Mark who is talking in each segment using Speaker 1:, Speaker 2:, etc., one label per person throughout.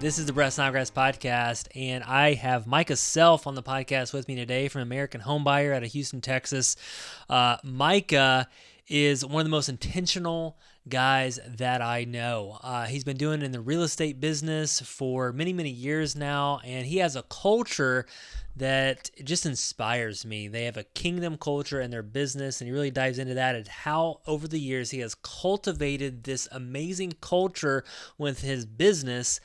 Speaker 1: This is the Snodgrass podcast, and I have Mika Self on the podcast with me today from American Homebuyer out of Houston, Texas. Mika is one of the most intentional guys that I know. He's been doing it in the real estate business for many, many years now, and he has a culture that just inspires me. They have a kingdom culture in their business, and he really dives into that and how over the years he has cultivated this amazing culture with his business.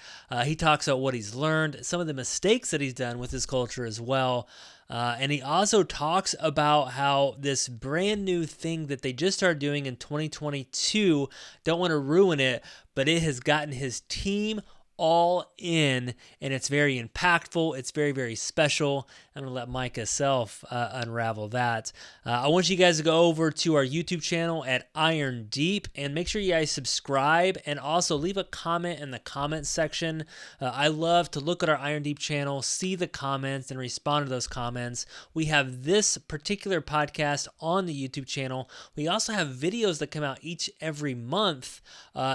Speaker 1: He talks about what he's learned, some of the mistakes that he's done with his culture as well. And he also talks about how this brand new thing that they just started doing in 2022, don't want to ruin it, but it has gotten his team all in, and it's very impactful. It's very, very special. I'm going to let Mika Self unravel that. I want you guys to go over to our YouTube channel at Iron Deep and make sure you guys subscribe and also leave a comment in the comment section. I love to look at our Iron Deep channel, see the comments, and respond to those comments. We have this particular podcast on the YouTube channel. We also have videos that come out every month.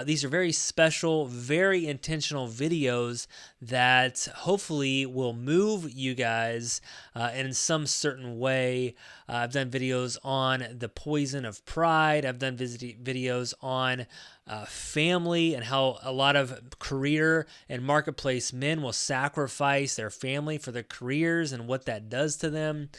Speaker 1: These are very special, very intentional videos that hopefully will move you guys in some certain way. I've done videos on the poison of pride. I've done videos on family and how a lot of career and marketplace men will sacrifice their family for their careers and what that does to them.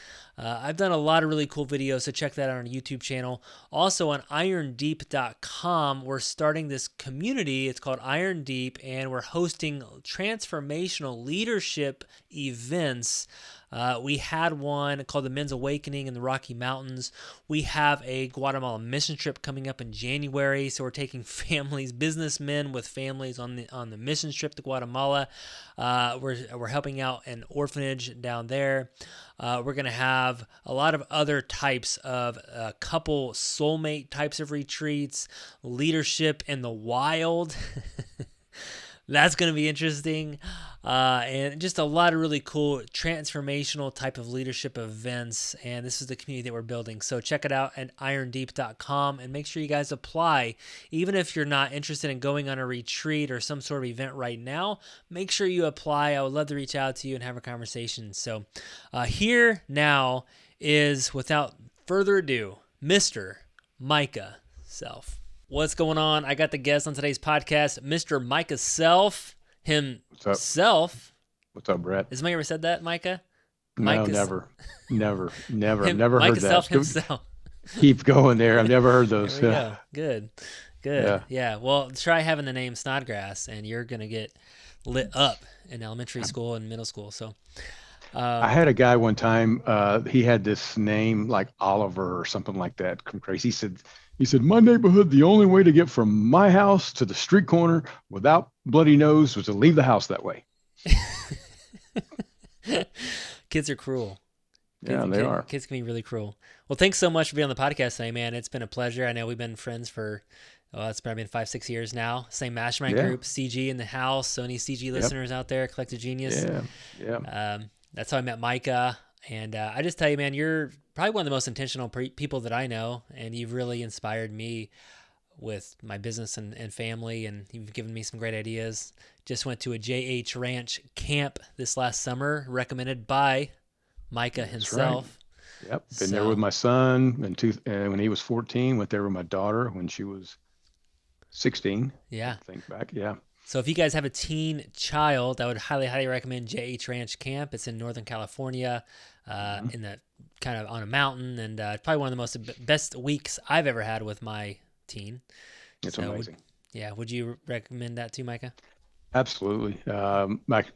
Speaker 1: I've done a lot of really cool videos, so check that out on our YouTube channel. Also on irondeep.com, we're starting this community. It's called Iron Deep, and we're hosting transformational leadership events. We had one called the Men's Awakening in the Rocky Mountains. We have a Guatemala mission trip coming up in January, so we're taking families, businessmen with families on the mission trip to Guatemala. We're helping out an orphanage down there. We're going to have a lot of other types of couple soulmate types of retreats, leadership in the wild. That's going to be interesting. And just a lot of really cool transformational type of leadership events. And this is the community that we're building. So check it out at irondeep.com and make sure you guys apply. Even if you're not interested in going on a retreat or some sort of event right now, make sure you apply. I would love to reach out to you and have a conversation. So here now is, without further ado, Mr. Mika Self. What's going on? I got the guest on today's podcast, Mr. Mika Self himself.
Speaker 2: What's up, Brett?
Speaker 1: Has somebody ever said that, Mika?
Speaker 2: No, never. I've never heard
Speaker 1: Mika Self
Speaker 2: that.
Speaker 1: himself.
Speaker 2: Keep going there. I've never heard those.
Speaker 1: There we go. Good. Yeah. Well, try having the name Snodgrass, and you're gonna get lit up in elementary school and middle school. So.
Speaker 2: I had a guy one time. He had this name like Oliver or something like that. Crazy. He said, my neighborhood, the only way to get from my house to the street corner without bloody nose was to leave the house that way.
Speaker 1: Kids are cruel.
Speaker 2: Yeah, they are.
Speaker 1: Kids can be really cruel. Well, thanks so much for being on the podcast today, man. It's been a pleasure. I know we've been friends for, it's probably been 5-6 years now. Same mastermind group, CG in the house. So any CG listeners out there, Collective Genius.
Speaker 2: Yeah.
Speaker 1: That's how I met Mika. And I just tell you, man, you're probably one of the most intentional people that I know, and you've really inspired me with my business and family, and you've given me some great ideas. Just went to a JH Ranch camp this last summer, recommended by Mika himself.
Speaker 2: Right. Yep, been there with my son when he was 14, went there with my daughter when she was 16.
Speaker 1: Yeah.
Speaker 2: Think back, yeah.
Speaker 1: So if you guys have a teen child, I would highly, highly recommend JH Ranch Camp. It's in Northern California, in the kind of on a mountain, and probably one of the most best weeks I've ever had with my teen.
Speaker 2: It's amazing.
Speaker 1: Would you recommend that too, Mika?
Speaker 2: Absolutely.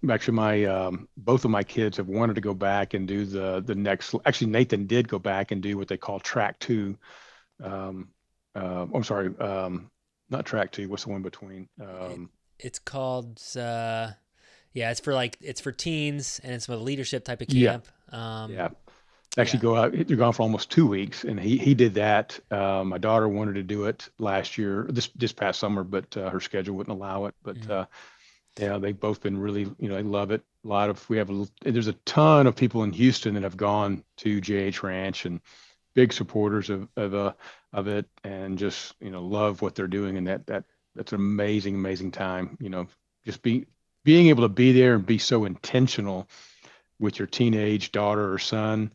Speaker 2: Actually, both of my kids have wanted to go back and do the next. Actually, Nathan did go back and do what they call track 2. I'm sorry, not track 2. What's the one between?
Speaker 1: It's called, it's for teens, and it's a leadership type of camp.
Speaker 2: Actually go out, they're gone for almost 2 weeks, and he did that. My daughter wanted to do it last year, this past summer, but her schedule wouldn't allow it. But they've both been really, they love it. There's a ton of people in Houston that have gone to JH Ranch and big supporters of it, and just love what they're doing, and that's an amazing time. Just being able to be there and be so intentional with your teenage daughter or son,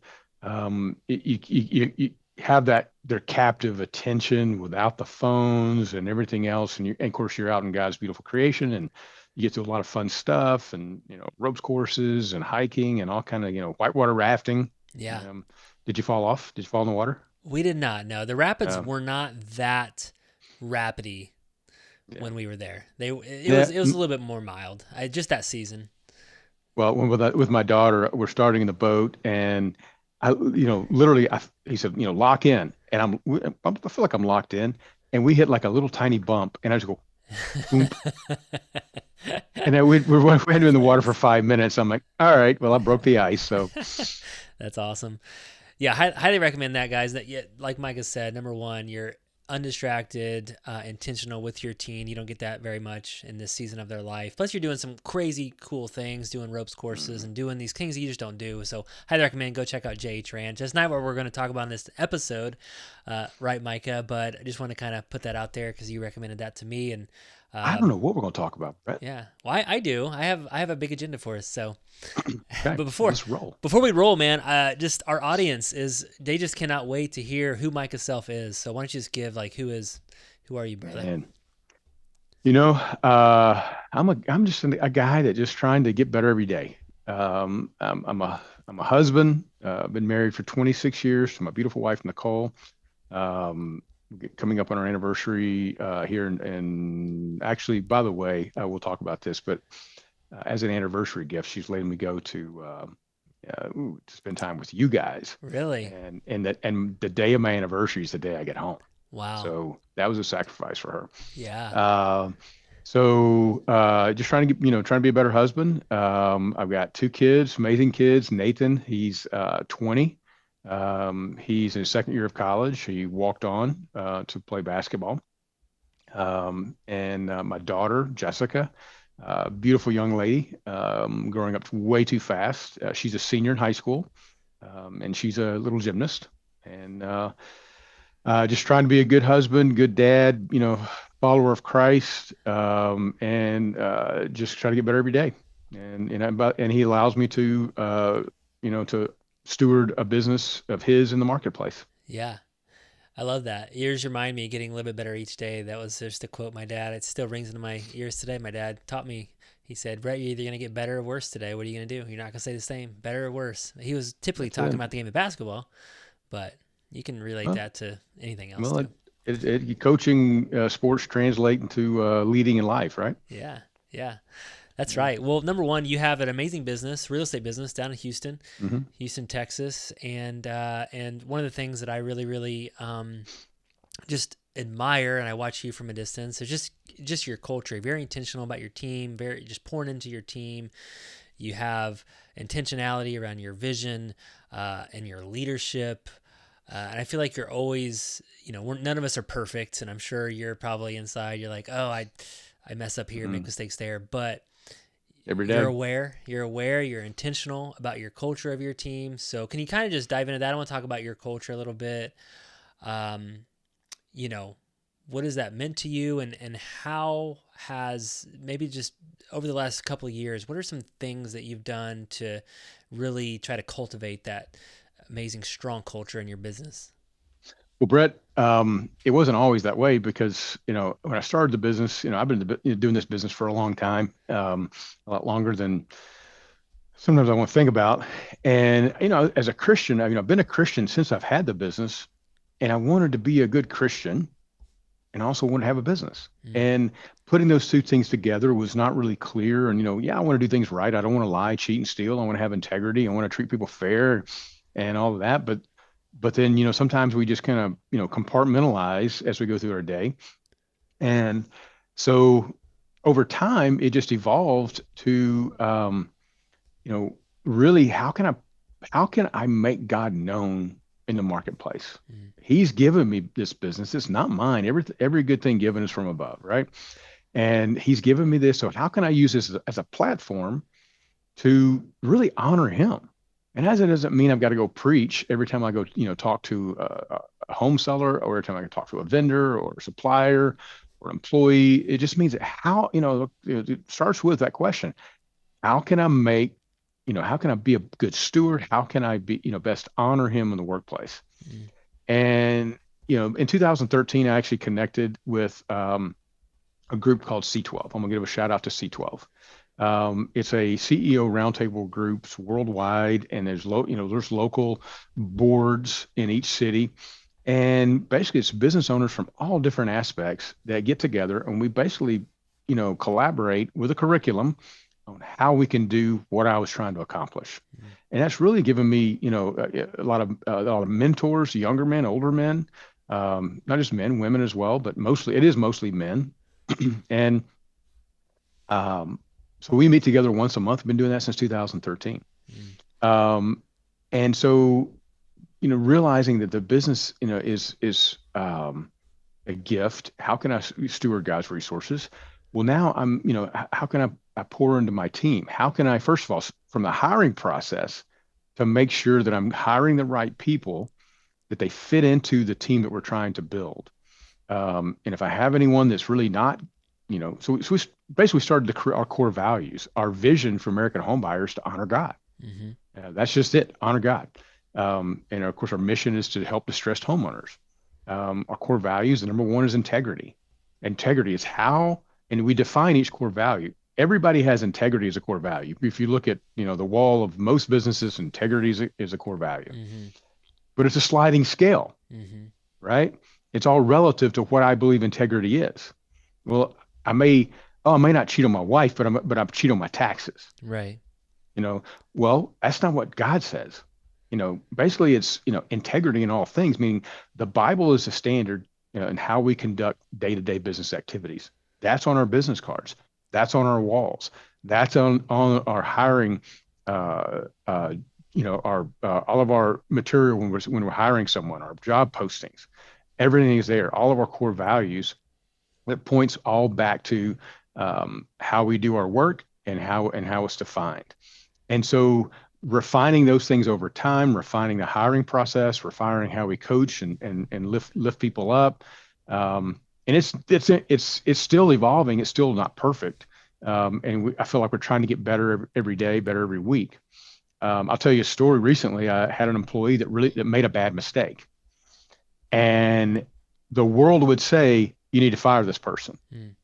Speaker 2: you have that their captive attention without the phones and everything else, and of course you're out in God's beautiful creation, and you get to a lot of fun stuff, and ropes courses and hiking and all kind of whitewater rafting.
Speaker 1: Yeah.
Speaker 2: Um, did you fall off? Did you fall in the water?
Speaker 1: We did not. No, the rapids
Speaker 2: Um,
Speaker 1: were not that rapidy
Speaker 2: yeah.
Speaker 1: when we were there. It
Speaker 2: Yeah.
Speaker 1: was a little bit more mild. Just that season.
Speaker 2: Well, with my daughter, we're starting in the boat, and literally, he said, lock in, and I feel like I'm locked in, and we hit like a little tiny bump, and I just go, boom, and then we had been in the water for 5 minutes. I'm like, all right, well, I broke the ice, so
Speaker 1: That's awesome. Yeah, highly recommend that, guys. That, yeah, like Micah said, number one, you're undistracted, intentional with your teen. You don't get that very much in this season of their life. Plus, you're doing some crazy cool things, doing ropes courses and doing these things that you just don't do. So, highly recommend go check out JH Ranch. That's not what we're going to talk about in this episode, right, Micah? But I just want to kind of put that out there because you recommended that to me, and
Speaker 2: I don't know what we're going to talk about, Brett.
Speaker 1: yeah, well, I do. I have a big agenda for us. So,
Speaker 2: Okay,
Speaker 1: but
Speaker 2: let's roll.
Speaker 1: before we roll, man, just our audience they just cannot wait to hear who Mika Self is. So why don't you just give like who are you, brother?
Speaker 2: And I'm just a guy that just trying to get better every day. I'm a husband. Been married for 26 years to my beautiful wife Nicole. Um, Coming up on our anniversary here, and actually, by the way, we'll talk about this, but as an anniversary gift, she's letting me go to spend time with you guys.
Speaker 1: Really?
Speaker 2: And the day of my anniversary is the day I get home.
Speaker 1: Wow.
Speaker 2: So that was a sacrifice for her.
Speaker 1: Yeah.
Speaker 2: Just trying to trying to be a better husband. I've got two kids, amazing kids. Nathan, he's 20. He's in his second year of college. He walked on to play basketball. And my daughter, Jessica, beautiful young lady, growing up way too fast. She's a senior in high school, and she's a little gymnast. And just trying to be a good husband, good dad, follower of Christ, and just try to get better every day. And he allows me to steward a business of his in the marketplace.
Speaker 1: Yeah. I love that. Ears remind me getting a little bit better each day. That was just a quote my dad. It still rings into my ears today. My dad taught me. He said, Brett, you're either going to get better or worse today. What are you going to do? You're not going to say the same, better or worse. He was typically
Speaker 2: That's
Speaker 1: talking
Speaker 2: it.
Speaker 1: about the game of basketball, but you can relate
Speaker 2: Well,
Speaker 1: that to anything else
Speaker 2: well,
Speaker 1: too.
Speaker 2: coaching sports translate into leading in life, right?
Speaker 1: Yeah. Yeah. That's
Speaker 2: Yeah.
Speaker 1: right. Well, number one, you have an amazing business, real estate business down in
Speaker 2: Hmm.
Speaker 1: Houston, Texas, and one of the things that I really, really just admire, and I watch you from a distance, is just your culture. You're very intentional about your team, very just pouring into your team. You have intentionality around your vision and your leadership. And I feel like you're always, none of us are perfect, and I'm sure you're probably inside. You're like, oh, I mess up here, make
Speaker 2: Hmm.
Speaker 1: mistakes there, but
Speaker 2: Every
Speaker 1: you're
Speaker 2: day.
Speaker 1: aware, you're intentional about your culture of your team. So can you kind of just dive into that? I want to talk about your culture a little bit. Um, what has that meant to you, and how has maybe just over the last couple of years, what are some things that you've done to really try to cultivate that amazing, strong culture in your business?
Speaker 2: Well, Brett, it wasn't always that way because, when I started the business, I've been doing this business for a long time, a lot longer than sometimes I want to think about. And, as a Christian, I've been a Christian since I've had the business, and I wanted to be a good Christian and also want to have a business.
Speaker 1: Mm,
Speaker 2: And putting those two things together was not really clear. And, yeah, I want to do things right. I don't want to lie, cheat, and steal. I want to have integrity. I want to treat people fair and all of that. But then, sometimes we just kind of, compartmentalize as we go through our day. And so over time, it just evolved to, really, how can I make God known in the marketplace?
Speaker 1: mm,
Speaker 2: He's given me this business. It's not mine. Every good thing given is from above, right? And he's given me this. So how can I use this as a platform to really honor him? And as it doesn't mean I've got to go preach every time I go, talk to a home seller, or every time I talk to a vendor or a supplier or employee. It just means that how, it starts with that question. How can I make, how can I be a good steward? How can I be, best honor him in the workplace?
Speaker 1: Mm.
Speaker 2: And, in 2013, I actually connected with a group called C12. I'm gonna give a shout out to C12. It's a CEO roundtable groups worldwide, and there's local boards in each city, and basically it's business owners from all different aspects that get together, and we basically, collaborate with a curriculum on how we can do what I was trying to accomplish.
Speaker 1: Mm.
Speaker 2: And that's really given me, a lot of mentors, younger men, older men, not just men, women as well, but it is mostly men. And um, so we meet together once a month. We've been doing that since 2013.
Speaker 1: Mm.
Speaker 2: Um, and so, realizing that the business, is a gift. How can I steward God's resources? Well, now how can I pour into my team? How can I, first of all, from the hiring process, to make sure that I'm hiring the right people, that they fit into the team that we're trying to build. And if I have anyone that's really not, so we basically started our core values, our vision for American homebuyers to honor God.
Speaker 1: Mm-hmm.
Speaker 2: That's just it, honor God. And of course, our mission is to help distressed homeowners. Our core values, the number one is integrity. Integrity is how, and we define each core value. Everybody has integrity as a core value. If you look at, the wall of most businesses, integrity is a core value.
Speaker 1: Mm-hmm.
Speaker 2: But it's a sliding scale,
Speaker 1: Mm-hmm.
Speaker 2: right? It's all relative to what I believe integrity is. Well, I may not cheat on my wife, but I'm cheat on my taxes.
Speaker 1: Right.
Speaker 2: Well, that's not what God says. Basically it's, integrity in all things, meaning the Bible is the standard, in how we conduct day-to-day business activities. That's on our business cards. That's on our walls. That's on our hiring, our all of our material when we're hiring someone, our job postings, everything is there. All of our core values that points all back to how we do our work and how it's defined. And so refining those things over time, refining the hiring process, refining how we coach and lift people up. And it's still evolving. It's still not perfect. I feel like we're trying to get better every day, better every week. I'll tell you a story. Recently, I had an employee that made a bad mistake, and the world would say you need to fire this person.
Speaker 1: Mm.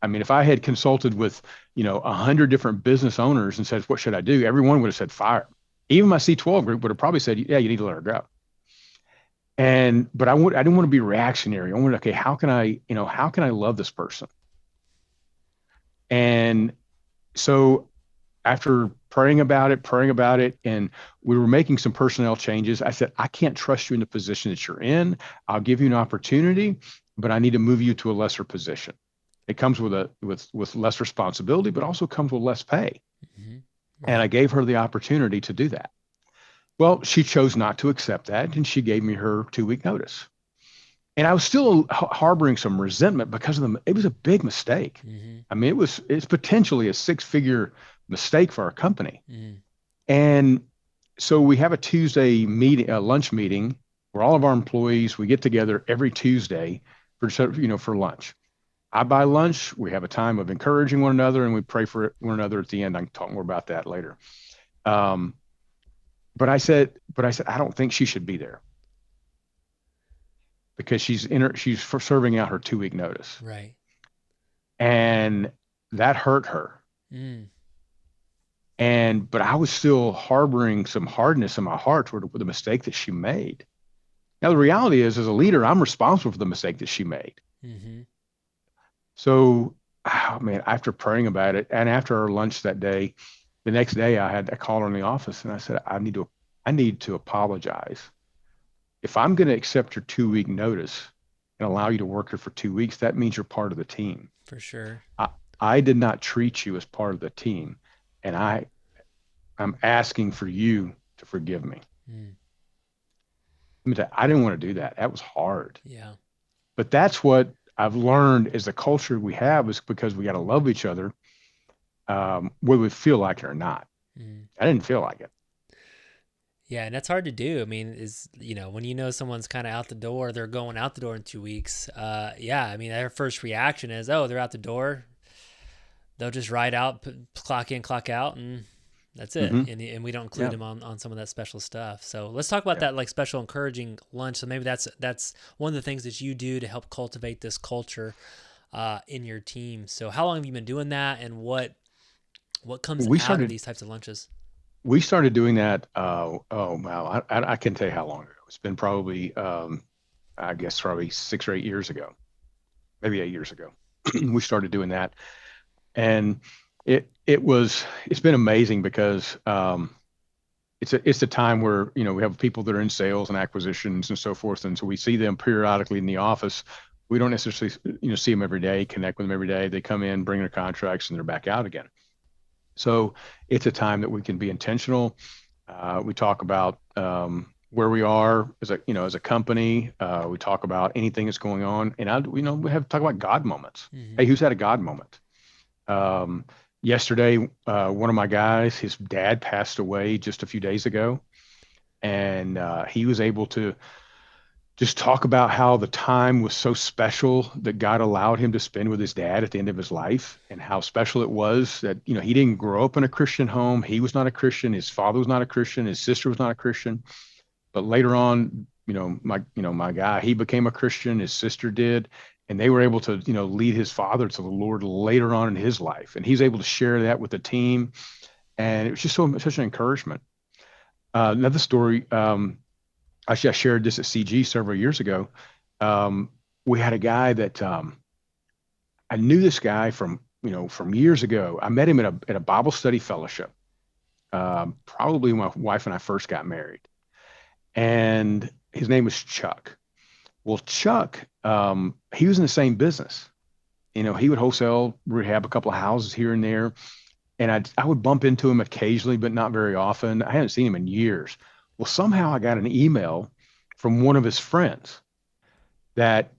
Speaker 2: I mean, if I had consulted with, 100 different business owners and said, what should I do? Everyone would have said fire. Even my C12 group would have probably said, yeah, you need to let her go. But I didn't want to be reactionary. I wanted, okay, how can I love this person? And so after praying about it, and we were making some personnel changes, I said, I can't trust you in the position that you're in. I'll give you an opportunity, but I need to move you to a lesser position. It comes with less responsibility, but also comes with less pay.
Speaker 1: Mm-hmm. Right.
Speaker 2: And I gave her the opportunity to do that. Well, she chose not to accept that, and she gave me her 2-week notice. And I was still harboring some resentment because it was a big mistake.
Speaker 1: Mm-hmm.
Speaker 2: I mean, it's potentially a 6-figure mistake for our company.
Speaker 1: Mm-hmm.
Speaker 2: And so we have a Tuesday meeting, a lunch meeting, where all of our employees, we get together every Tuesday for lunch. I buy lunch. We have a time of encouraging one another, and we pray for one another at the end. I can talk more about that later. But I said, I don't think she should be there, because she's for serving out her 2-week notice.
Speaker 1: Right.
Speaker 2: And that hurt her.
Speaker 1: Mm.
Speaker 2: But I was still harboring some hardness in my heart toward the mistake that she made. Now, the reality is, as a leader, I'm responsible for the mistake that she made.
Speaker 1: Mm-hmm.
Speaker 2: So, man, after praying about it, and after our lunch that day, the next day I called her in the office, and I said, I need to apologize. If I'm going to accept your 2-week notice and allow you to work here for 2 weeks, that means you're part of the team.
Speaker 1: For sure.
Speaker 2: I did not treat you as part of the team, and I'm asking for you to forgive me.
Speaker 1: Mm.
Speaker 2: I didn't want to do that. That was hard.
Speaker 1: Yeah.
Speaker 2: But that's what I've learned is the culture we have is because we got to love each other, whether we feel like it or not.
Speaker 1: Mm.
Speaker 2: I didn't feel like it.
Speaker 1: Yeah, and that's hard to do. I mean, when you know someone's kind of out the door, they're going out the door in 2 weeks. Yeah, I mean, their first reaction is, oh, they're out the door. They'll just ride out, clock in, clock out, and that's it.
Speaker 2: Hmm.
Speaker 1: And we don't include
Speaker 2: Yeah.
Speaker 1: them on some of that special stuff. So let's talk about
Speaker 2: Yeah.
Speaker 1: that like special encouraging lunch. So maybe that's one of the things that you do to help cultivate this culture in your team. So how long have you been doing that, and what comes
Speaker 2: We
Speaker 1: out of
Speaker 2: started
Speaker 1: these types of lunches?
Speaker 2: we started doing that. Oh wow, I can't tell you how long ago. It's been probably I guess probably 6 or 8 years ago, maybe 8 years ago. We started doing that, and it's been amazing because it's a time where we have people that are in sales and acquisitions and so forth, and so we see them periodically in the office. We don't necessarily see them every day, connect with them every day. They come in, bring their contracts, and they're back out again. So it's a time that we can be intentional. We talk about where we are as a company. We talk about anything that's going on, and we have to talk about God moments.
Speaker 1: Mm-hmm.
Speaker 2: Hey, who's had a God moment? Um, Yesterday, one of my guys, his dad passed away just a few days ago, and he was able to just talk about how the time was so special that God allowed him to spend with his dad at the end of his life, and how special it was that he didn't grow up in a Christian home. He was not a Christian. His father was not a Christian. His sister was not a Christian. But later on, my guy, he became a Christian. His sister did, and they were able to lead his father to the Lord later on in his life, and he's able to share that with the team, and it was just such an encouragement. Another story. Actually, I shared this at CG several years ago. Um, we had a guy that I knew this guy from years ago. I met him at a Bible study fellowship, probably when my wife and I first got married, and his name was Chuck. Well, Chuck, he was in the same business. He would wholesale, rehab a couple of houses here and there, and I would bump into him occasionally, but not very often. I hadn't seen him in years. Well, somehow I got an email from one of his friends that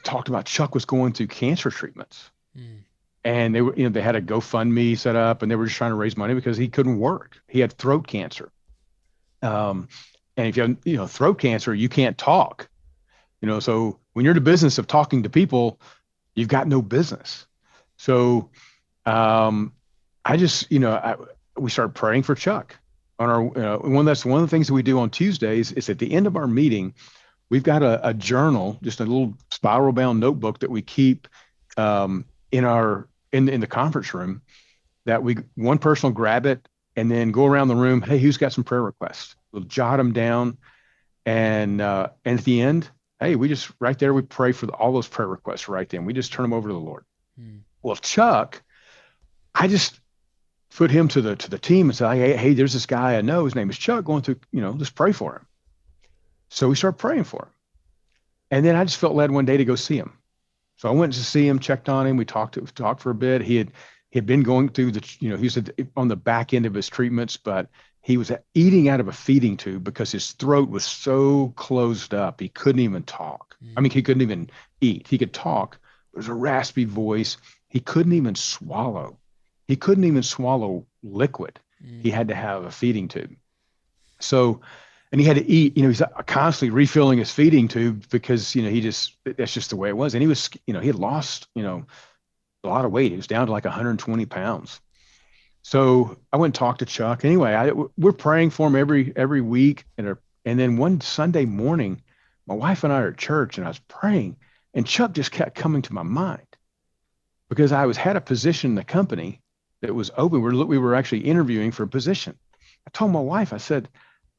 Speaker 2: talked about Chuck was going through cancer treatments,
Speaker 1: Mm.
Speaker 2: and they had a GoFundMe set up, and they were just trying to raise money because he couldn't work. He had throat cancer, um, and if you have throat cancer, you can't talk. So when you're in the business of talking to people, you've got no business. So um, I just, we started praying for Chuck on our, that's one of the things that we do on Tuesdays is at the end of our meeting, we've got a journal, just a little spiral bound notebook that we keep in the conference room that one person will grab it and then go around the room. Hey, who's got some prayer requests? We'll jot them down. And at the end, hey, we just right there, we pray for all those prayer requests right then. We just turn them over to the Lord.
Speaker 1: Mm.
Speaker 2: Well, Chuck, I just put him to the team and say, hey, there's this guy I know. His name is Chuck. Going through, just pray for him. So we started praying for him, and then I just felt led one day to go see him. So I went to see him, checked on him. We talked for a bit. He had been going through he was on the back end of his treatments, but he was eating out of a feeding tube because his throat was so closed up. He couldn't even talk. I mean, he couldn't even eat. He could talk. It was a raspy voice. He couldn't even swallow. He couldn't even swallow liquid. He had to have a feeding tube. So, and he had to eat, he's constantly refilling his feeding tube because, that's just the way it was. And he was, he had lost, a lot of weight. He was down to like 120 pounds. So I went and talked to Chuck. Anyway, we're praying for him every week. And then one Sunday morning, my wife and I are at church and I was praying, and Chuck just kept coming to my mind because had a position in the company that was open. We were actually interviewing for a position. I told my wife, I said,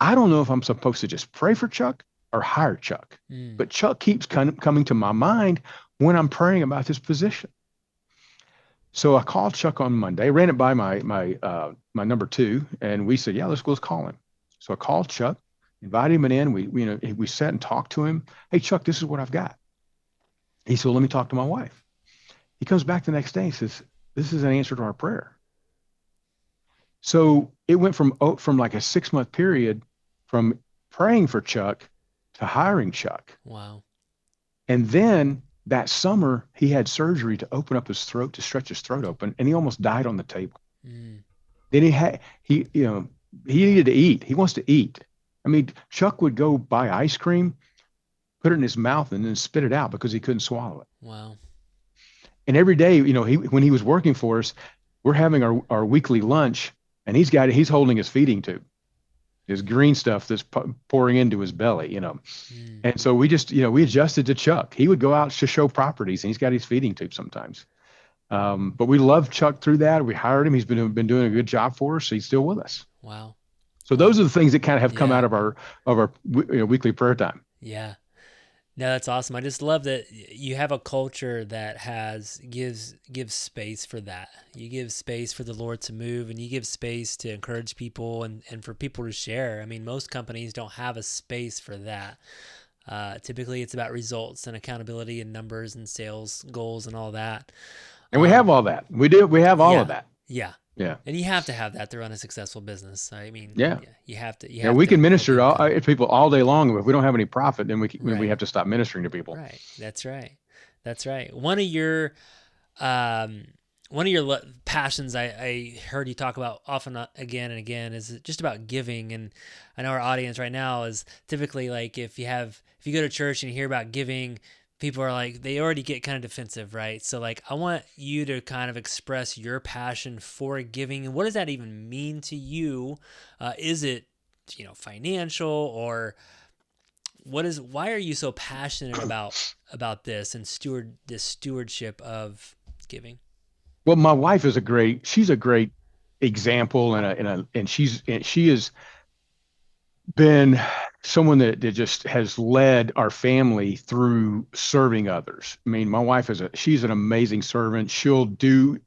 Speaker 2: I don't know if I'm supposed to just pray for Chuck or hire Chuck, but Chuck keeps coming to my mind when I'm praying about this position. So I called Chuck on Monday, ran it by my number two, and we said, yeah, let's call him. So I called Chuck, invited him in. We sat and talked to him. Hey, Chuck, this is what I've got. He said, well, let me talk to my wife. He comes back the next day and says, this is an answer to our prayer. So it went from like a 6-month period from praying for Chuck to hiring Chuck.
Speaker 1: Wow.
Speaker 2: And then that summer, he had surgery to open up his throat, to stretch his throat open, and he almost died on the table. Then he needed to eat. He wants to eat. I mean, Chuck would go buy ice cream, put it in his mouth, and then spit it out because he couldn't swallow it.
Speaker 1: Wow.
Speaker 2: And every day, when he was working for us, we're having our weekly lunch, and he's holding his feeding tube, his green stuff that's pouring into his belly.
Speaker 1: Mm.
Speaker 2: And so we adjusted to Chuck. He would go out to show properties, and he's got his feeding tube sometimes. But we loved Chuck through that. We hired him. He's been doing a good job for us. So he's still with us.
Speaker 1: Wow.
Speaker 2: So those are the things that kind of have come
Speaker 1: Yeah.
Speaker 2: out of our weekly prayer time.
Speaker 1: Yeah. No, that's awesome. I just love that you have a culture that gives space for that. You give space for the Lord to move, and you give space to encourage people and for people to share. I mean, most companies don't have a space for that. Typically, it's about results and accountability and numbers and sales goals and all that.
Speaker 2: And we have all that. We do. We have all of that.
Speaker 1: Yeah.
Speaker 2: Yeah.
Speaker 1: And you have to have that to run a successful business. I mean,
Speaker 2: Yeah.
Speaker 1: you have to.
Speaker 2: Yeah. We can minister to people all day long. But if we don't have any profit, then we
Speaker 1: Right.
Speaker 2: have to stop ministering to people.
Speaker 1: Right. That's right. That's right. One of your passions I heard you talk about often again and again is just about giving. And I know our audience right now is typically like, if you go to church and you hear about giving, people are like, they already get kind of defensive, right? So like, I want you to kind of express your passion for giving. And what does that even mean to you? Is it, financial, or why are you so passionate about this and this stewardship of giving?
Speaker 2: Well, my wife is she's a great example, and she has been someone that just has led our family through serving others. I mean, my wife she's an amazing servant. She'll do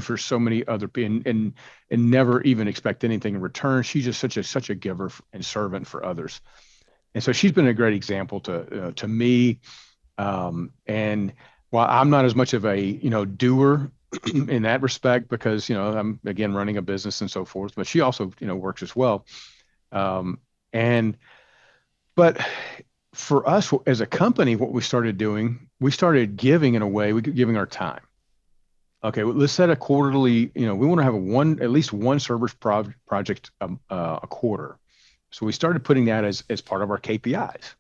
Speaker 2: for so many other people, and never even expect anything in return. She's just such a giver and servant for others. And so she's been a great example to me. And while I'm not as much of a doer in that respect, because I'm again running a business and so forth, but she also works as well. But for us as a company, what we started doing, we started giving in a way, giving our time. Okay, well, let's set a quarterly. We want to have at least one service project a quarter. So we started putting that as part of our KPIs,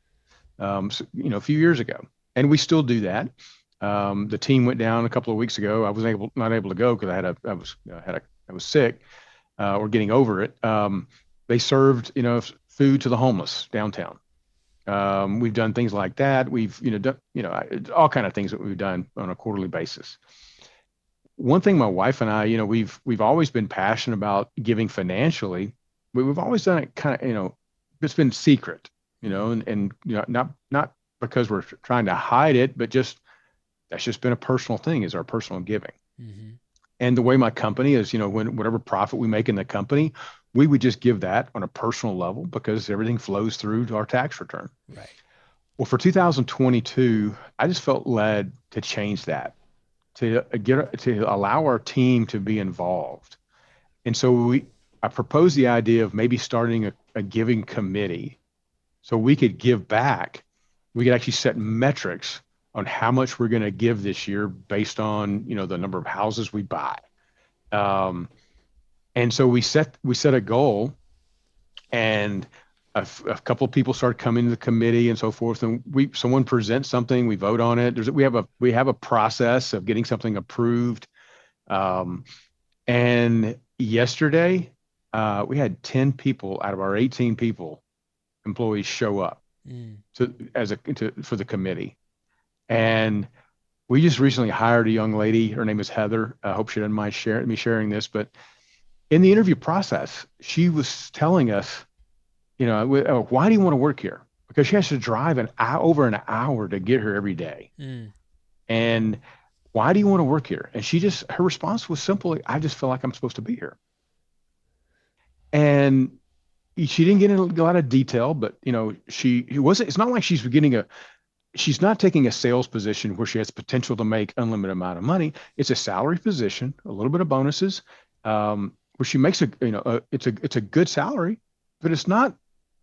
Speaker 2: a few years ago, and we still do that. The team went down a couple of weeks ago. I was not able to go because I was sick, or getting over it. They served, food to the homeless downtown. We've done things like that. We've, done, all kind of things that we've done on a quarterly basis. One thing my wife and I, we've always been passionate about giving financially. We've always done it kind of, it's been secret, and not because we're trying to hide it, but that's just been a personal thing, is our personal giving.
Speaker 1: Mm-hmm.
Speaker 2: And the way my company is, whatever profit we make in the company, we would just give that on a personal level because everything flows through to our tax return.
Speaker 1: Right.
Speaker 2: Well, for 2022, I just felt led to change that, to allow our team to be involved. And so I proposed the idea of maybe starting a giving committee so we could give back. We could actually set metrics on how much we're going to give this year based on, the number of houses we buy. And so we set a goal, and a couple of people started coming to the committee and so forth. And someone presents something, we vote on it. We have a process of getting something approved. And yesterday, we had 10 people out of our 18 employees show up for the committee. And we just recently hired a young lady. Her name is Heather. I hope she doesn't mind me sharing this, but in the interview process, she was telling us, why do you want to work here? Because she has to drive over an hour to get here every day. And why do you want to work here? And her response was simply, I just feel like I'm supposed to be here. And she didn't get into a lot of detail, but it's not like she's not taking a sales position where she has potential to make unlimited amount of money. It's a salary position, a little bit of bonuses, where she makes it's a good salary, but it's not,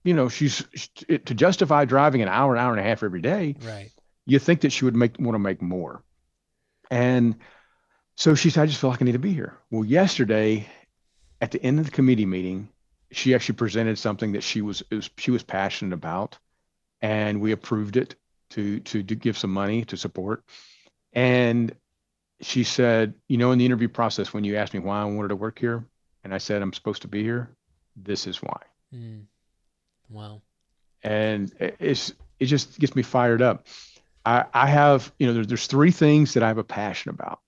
Speaker 2: to justify driving an hour and a half every day.
Speaker 1: Right.
Speaker 2: You think that she would want to make more. And so she said, I just feel like I need to be here. Well, yesterday at the end of the committee meeting, she actually presented something that she was passionate about, and we approved it to give some money to support. And she said, in the interview process, when you asked me why I wanted to work here, and I said I'm supposed to be here, this is why.
Speaker 1: Mm. Wow.
Speaker 2: And it just gets me fired up. I have, there's three things that I have a passion about.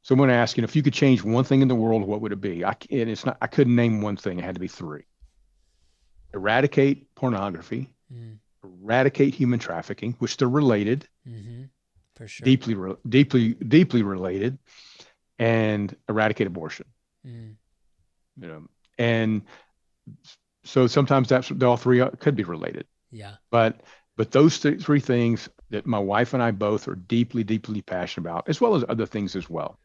Speaker 2: So I'm going to ask, if you could change one thing in the world, what would it be? And it's not, I couldn't name one thing. It had to be three. Eradicate pornography,
Speaker 1: Mm.
Speaker 2: eradicate human trafficking, which they're related,
Speaker 1: Mm-hmm. For sure.
Speaker 2: deeply related, and eradicate abortion.
Speaker 1: Mm.
Speaker 2: You know, and so sometimes that's all three could be related.
Speaker 1: Yeah.
Speaker 2: But those three things that my wife and I both are deeply passionate about, as well as other things as well.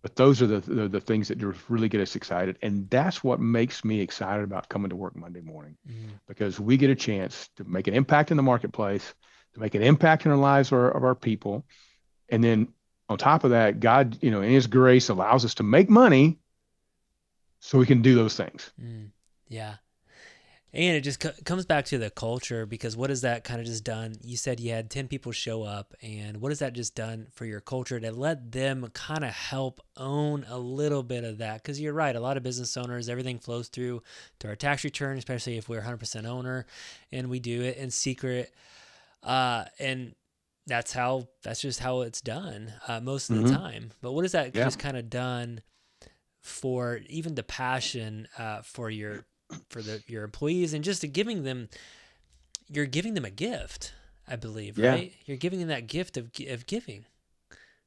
Speaker 2: But those are the things that just really get us excited, and that's what makes me excited about coming to work Monday morning,
Speaker 1: Mm.
Speaker 2: because we get a chance to make an impact in the marketplace, to make an impact in the lives of our people, and then on top of that, God, in His grace, allows us to make money so we can do those things.
Speaker 1: Mm. Yeah. And it just comes back to the culture, because what has that kind of just done? You said you had 10 people show up, and what has that just done for your culture to let them kind of help own a little bit of that? Because you're right, a lot of business owners, everything flows through to our tax return, especially if we're 100% owner and we do it in secret. And that's just how it's done most of the
Speaker 2: Mm-hmm.
Speaker 1: time. But what has that
Speaker 2: Yeah.
Speaker 1: just kind of done for even the passion your employees, and just you're giving them a gift, I believe,
Speaker 2: Yeah.
Speaker 1: right? You're giving them that gift of giving.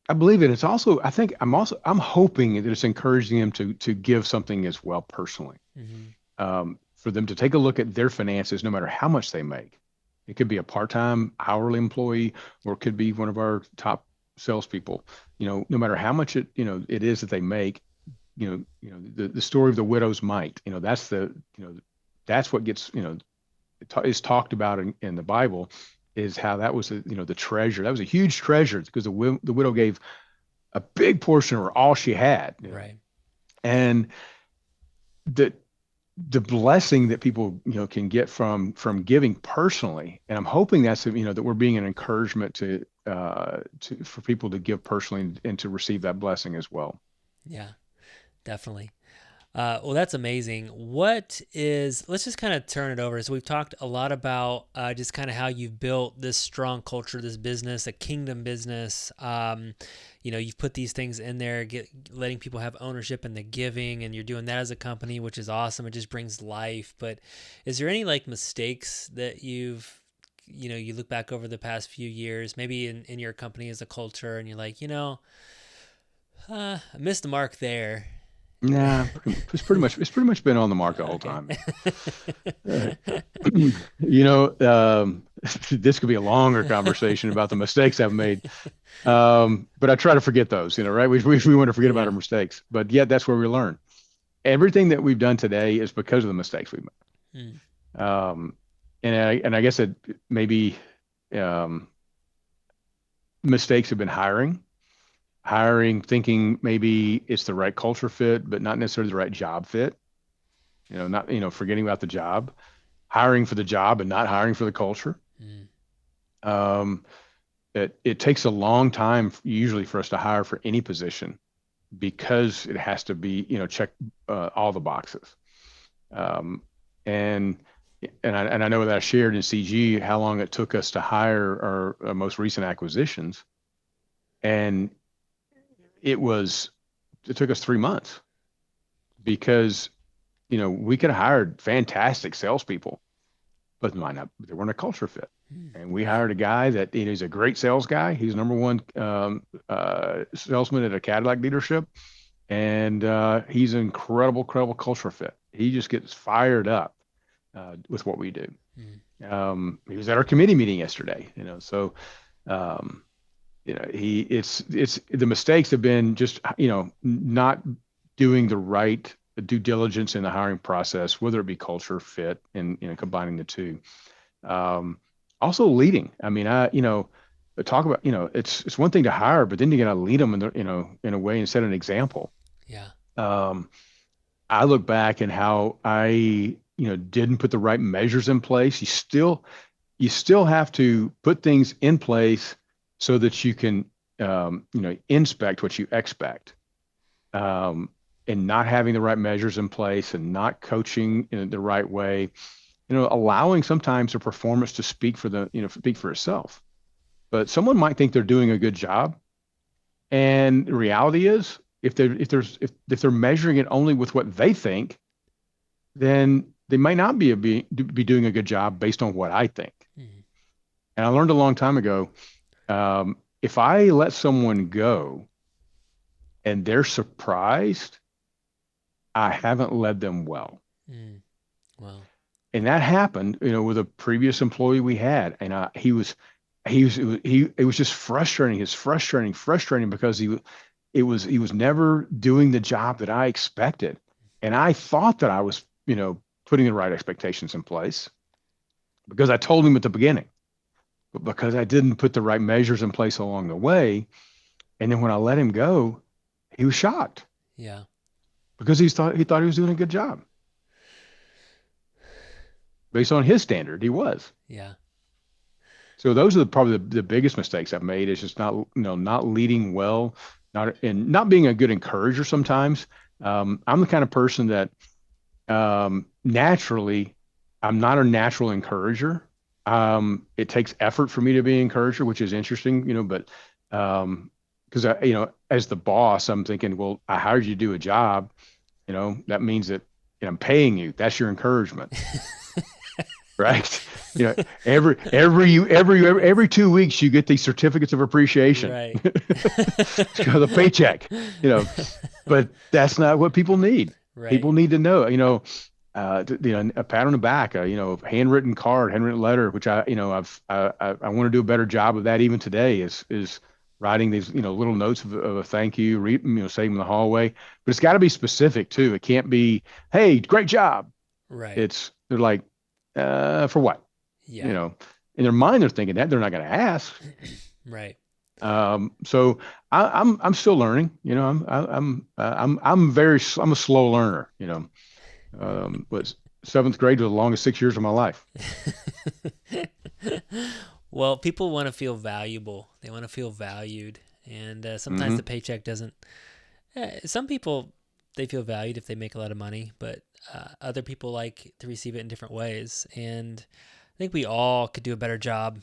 Speaker 2: I believe it. It's also, I think I'm hoping that it's encouraging them to give something as well personally,
Speaker 1: Mm-hmm.
Speaker 2: for them to take a look at their finances, no matter how much they make. It could be a part-time hourly employee, or it could be one of our top salespeople. No matter how much it is that they make, the story of the widow's mite. That's what gets, is talked about in the Bible, is how that was the treasure. That was a huge treasure, because the widow gave a big portion of her, all she had.
Speaker 1: Right.
Speaker 2: And the blessing that people can get from giving personally, and I'm hoping that's that we're being an encouragement to for people to give personally, and to receive that blessing as well.
Speaker 1: Yeah, definitely. Well, that's amazing. Let's just kind of turn it over. So we've talked a lot about just kind of how you've built this strong culture, this business, a kingdom business. You've put these things in there, letting people have ownership in the giving, and you're doing that as a company, which is awesome. It just brings life. But is there any like mistakes that you look back over the past few years, maybe in your company as a culture, and you're like, I missed the mark there?
Speaker 2: Nah, it's pretty much been on the mark the whole
Speaker 1: Okay.
Speaker 2: time, man. You know, this could be a longer conversation about the mistakes I've made. But I try to forget those, right? We want to forget about our
Speaker 1: Yeah.
Speaker 2: mistakes, but yet that's where we learn. Everything that we've done today is because of the mistakes we've
Speaker 1: Mm.
Speaker 2: made. And I guess that maybe um, mistakes have been hiring, thinking maybe it's the right culture fit, but not necessarily the right job fit. Not, forgetting about the job, hiring for the job and not hiring for the culture.
Speaker 1: Mm.
Speaker 2: Um, it takes a long time usually for us to hire for any position, because it has to be, check all the boxes. Um, and and I know that I shared in CG how long it took us to hire our most recent acquisitions, and it took us 3 months, because we could have hired fantastic salespeople, but might not they weren't a culture fit.
Speaker 1: Mm.
Speaker 2: And we
Speaker 1: Right.
Speaker 2: hired a guy that he's a great sales guy. He's number one salesman at a Cadillac dealership, and he's an incredible culture fit. He just gets fired up with what we do.
Speaker 1: Mm.
Speaker 2: He was at our committee meeting yesterday. So um, it's the mistakes have been just not doing the right due diligence in the hiring process, whether it be culture fit and combining the two. Um, Also leading. I mean, talk about, it's one thing to hire, but then you got to lead them in a way and set an example.
Speaker 1: Yeah.
Speaker 2: Um, I look back and how didn't put the right measures in place. You still have to put things in place so that you can, inspect what you expect. Um, and not having the right measures in place and not coaching in the right way, allowing sometimes a performance to speak for itself. But someone might think they're doing a good job, and the reality is, if they're measuring it only with what they think, then they might not be doing a good job based on what I think.
Speaker 1: Mhm.
Speaker 2: And I learned a long time ago, if I let someone go and they're surprised, I haven't led them well.
Speaker 1: Mm. Well,
Speaker 2: And that happened, with a previous employee we had, and it was just frustrating. It's frustrating because he was never doing the job that I expected, and I thought that I was, putting the right expectations in place because I told him at the beginning, but because I didn't put the right measures in place along the way, and then when I let him go, he was shocked
Speaker 1: yeah,
Speaker 2: because he thought he was doing a good job based on his standard. He was.
Speaker 1: yeah,
Speaker 2: So those are probably the biggest mistakes I've made is just not leading well, not being a good encourager sometimes. I'm the kind of person that naturally I'm not a natural encourager. It takes effort for me to be an encourager, which is interesting, but because as the boss, I'm thinking, well, I hired you to do a job, that means that I'm paying you. That's your encouragement, right? You know, every 2 weeks you get these certificates of appreciation.
Speaker 1: right,
Speaker 2: It's called a paycheck, but that's not what people need.
Speaker 1: right,
Speaker 2: People need to know, a pat on the back, handwritten card, handwritten letter, which I want to do a better job of that even today is writing these, little notes of a thank you, say them in the hallway, but it's got to be specific too. It can't be, hey, great job.
Speaker 1: right,
Speaker 2: They're like, for what?
Speaker 1: yeah,
Speaker 2: In their mind, they're thinking that they're not going to ask.
Speaker 1: right.
Speaker 2: So I'm still learning. I'm a slow learner. But seventh grade was the longest 6 years of my life.
Speaker 1: Well, people want to feel valuable. They want to feel valued, and sometimes
Speaker 2: Hmm.
Speaker 1: the paycheck doesn't. Some people they feel valued if they make a lot of money, but other people like to receive it in different ways. And I think we all could do a better job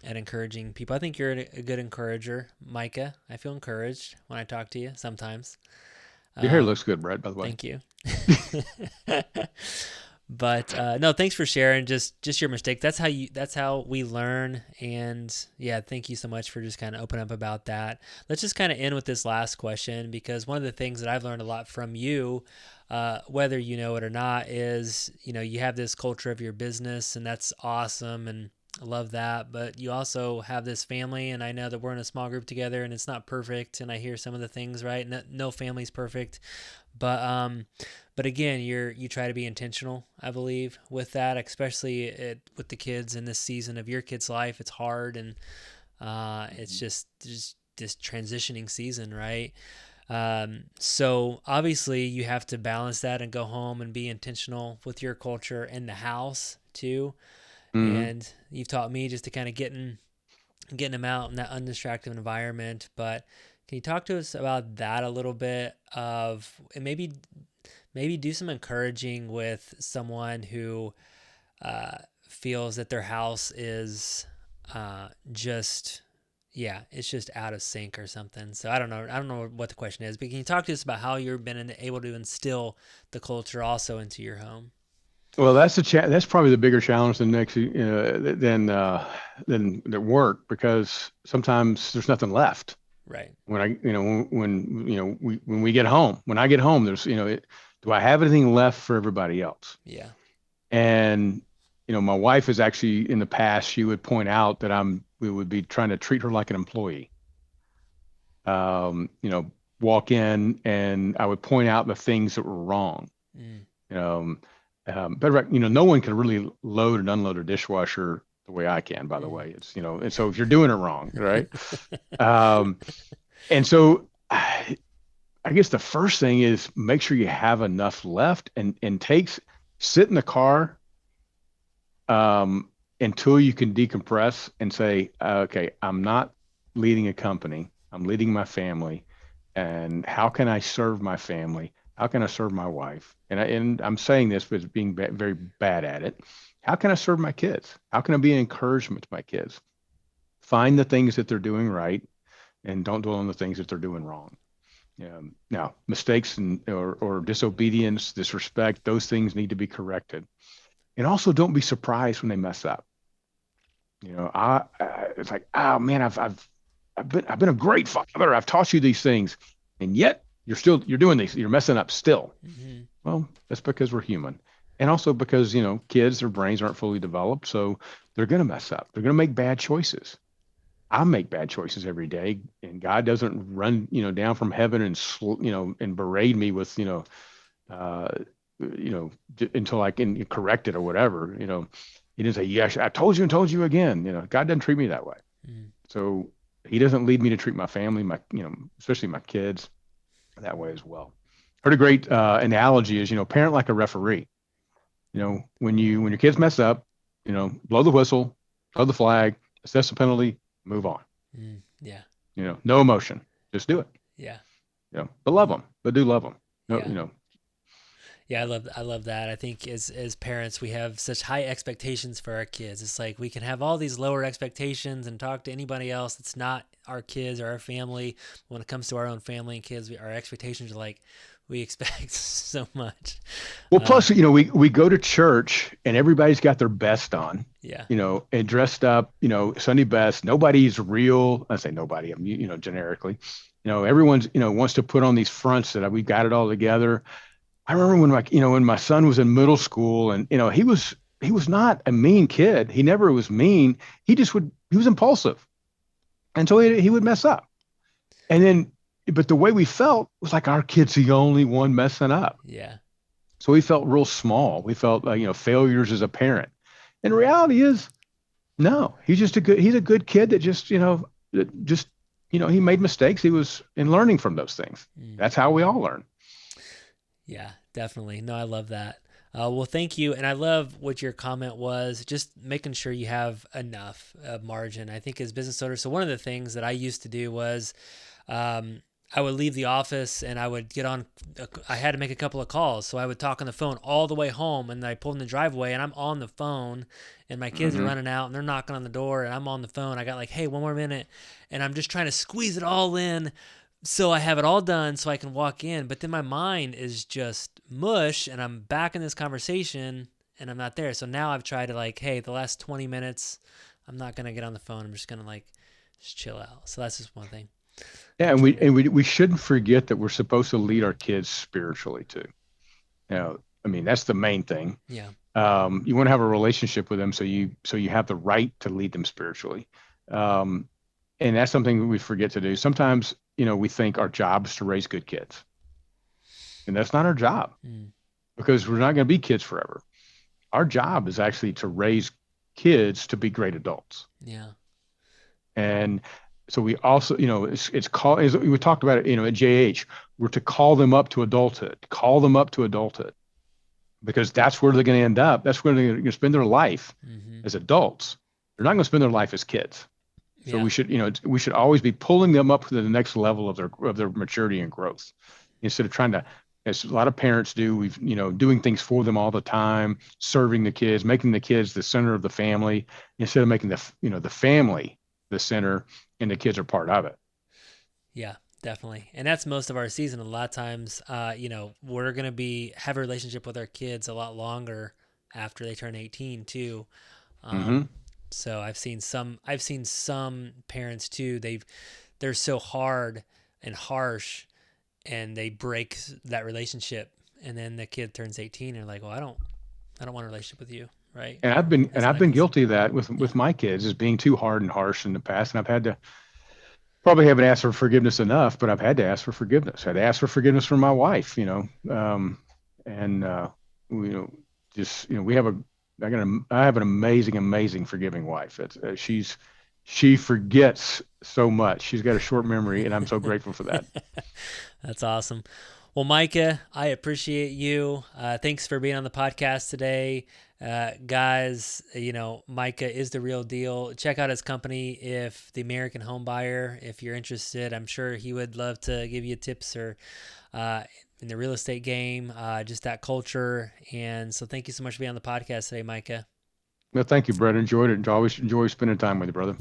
Speaker 1: at encouraging people. I think you're a good encourager, Micah. I feel encouraged when I talk to you sometimes.
Speaker 2: Your hair
Speaker 1: Um,
Speaker 2: looks good, Brett, by the way.
Speaker 1: Thank you. But no, thanks for sharing just your mistakes. That's how we learn. And yeah, thank you so much for just kind of opening up about that. Let's just kind of end with this last question, because one of the things that I've learned a lot from you, whether you know it or not, is you have this culture of your business, and that's awesome, and I love that. But you also have this family, and I know that we're in a small group together, and it's not perfect. And I hear some of the things, right? No family's perfect, but again, you try to be intentional, I believe, with that, especially with the kids in this season of your kid's life. It's hard, and it's just this transitioning season, right? So obviously you have to balance that and go home and be intentional with your culture in the house too.
Speaker 2: Hmm.
Speaker 1: And you've taught me just to kind of getting them out in that undistracted environment. But can you talk to us about that a little bit and maybe do some encouraging with someone who feels that their house is just it's just out of sync or something. So I don't know what the question is, but can you talk to us about how you've been able to instill the culture also into your home?
Speaker 2: Well, that's probably the bigger challenge than the work, because sometimes there's nothing left
Speaker 1: Right.
Speaker 2: when when we get home. When I get home, there's do I have anything left for everybody else?
Speaker 1: Yeah.
Speaker 2: And my wife is actually, in the past, she would point out that we would be trying to treat her like an employee. Um, you know, Walk in and I would point out the things that were wrong.
Speaker 1: Mm.
Speaker 2: Um, but no one can really load and unload a dishwasher the way I can, by the
Speaker 1: Mm.
Speaker 2: way. And so if you're doing it wrong, right? Um, and so I guess the first thing is make sure you have enough left and sit in the car until you can decompress and say, okay, I'm not leading a company, I'm leading my family. And how can I serve my family? How can I serve my wife? And I'm saying this because being very bad at it. How can I serve my kids? How can I be an encouragement to my kids? Find the things that they're doing right and don't dwell on the things that they're doing wrong. Now, mistakes or disobedience, disrespect, those things need to be corrected. And also don't be surprised when they mess up. It's like, oh man, I've been a great father. I've taught you these things, and yet you're doing these. You're messing up still.
Speaker 1: Mm-hmm.
Speaker 2: Well, that's because we're human, and also because kids, their brains aren't fully developed, so they're going to mess up. They're going to make bad choices. I make bad choices every day, and God doesn't run down from heaven and berate me with uh, until I can correct it or whatever. He didn't say, "Yes, I told you and told you again." God doesn't treat me that way.
Speaker 1: Mm.
Speaker 2: So he doesn't lead me to treat my family, especially my kids, that way as well. Heard a great analogy is, parent like a referee. When your kids mess up, blow the whistle, throw the flag, assess the penalty, move on.
Speaker 1: Yeah.
Speaker 2: No emotion, just do it.
Speaker 1: Yeah.
Speaker 2: But love them, but do love them. No,
Speaker 1: Yeah. Yeah, I love that. I think as parents, we have such high expectations for our kids. It's like we can have all these lower expectations and talk to anybody else that's not our kids or our family. When it comes to our own family and kids, our expectations are like we expect so much.
Speaker 2: Well, plus, we go to church and everybody's got their best on,
Speaker 1: Yeah.
Speaker 2: and dressed up, Sunday best. Nobody's real. I say nobody, I'm, generically. Everyone's, wants to put on these fronts that we got it all together. I remember when my son was in middle school, and he was not a mean kid. He never was mean. He was impulsive, and so he would mess up. And then, but the way we felt was like our kid's the only one messing up.
Speaker 1: Yeah.
Speaker 2: So we felt real small. We felt like, failures as a parent. And the reality is, no, he's a good kid that he made mistakes. He was in learning from those things.
Speaker 1: Mm.
Speaker 2: That's how we all learn.
Speaker 1: Yeah, definitely. No, I love that. Well, thank you. And I love what your comment was, just making sure you have enough margin. I think as business owners, so one of the things that I used to do was I would leave the office and I would get on, I had to make a couple of calls. So I would talk on the phone all the way home, and I pulled in the driveway and I'm on the phone and my kids are
Speaker 2: Mm-hmm.
Speaker 1: running out and they're knocking on the door and I'm on the phone. I got like, hey, one more minute. And I'm just trying to squeeze it all in so I have it all done so I can walk in. But then my mind is just mush and I'm back in this conversation and I'm not there. So now I've tried to like, hey, the last 20 minutes, I'm not going to get on the phone. I'm just going to like just chill out. So that's just one thing.
Speaker 2: Yeah, and we shouldn't forget that we're supposed to lead our kids spiritually too. I mean, that's the main thing.
Speaker 1: Yeah.
Speaker 2: You want to have a relationship with them, so you have the right to lead them spiritually. Um, and that's something we forget to do. Sometimes, we think our job is to raise good kids, and that's not our job
Speaker 1: Mm.
Speaker 2: because we're not going to be kids forever. Our job is actually to raise kids to be great adults.
Speaker 1: Yeah.
Speaker 2: And so we also, it's called, as we talked about it, at JH, we're to call them up to adulthood, because that's where they're going to end up. That's where they're going to spend their life
Speaker 1: Mm-hmm.
Speaker 2: as adults. They're not going to spend their life as kids. So
Speaker 1: Yeah.
Speaker 2: we should always be pulling them up to the next level of their maturity and growth, instead of trying to, as a lot of parents do, doing things for them all the time, serving the kids, making the kids the center of the family, instead of making the family the center, and the kids are part of it.
Speaker 1: Yeah, definitely. And that's most of our season. A lot of times, we're going to have a relationship with our kids a lot longer after they turn 18 too.
Speaker 2: Mm-hmm.
Speaker 1: Um, so I've seen some parents too. They're so hard and harsh and they break that relationship. And then the kid turns 18 and they're like, well, I don't want a relationship with you. Right.
Speaker 2: And I've been
Speaker 1: That's
Speaker 2: and
Speaker 1: how
Speaker 2: I've
Speaker 1: that
Speaker 2: been
Speaker 1: goes.
Speaker 2: guilty of that with
Speaker 1: Yeah.
Speaker 2: with my kids, is being too hard and harsh in the past, and I've had to, probably haven't asked for forgiveness enough, but I've had to ask for forgiveness. I had to ask for forgiveness from my wife, and just we have I have an amazing, amazing forgiving wife. She's she forgets so much. She's got a short memory, and I'm so grateful for that.
Speaker 1: That's awesome. Well, Micah, I appreciate you. Thanks for being on the podcast today. Guys, Micah is the real deal. Check out his company, if the American Homebuyer, if you're interested. I'm sure he would love to give you tips or in the real estate game, just that culture. And so thank you so much for being on the podcast today, Micah.
Speaker 2: Well, thank you, Brett. Enjoyed it. Always enjoy spending time with you, brother.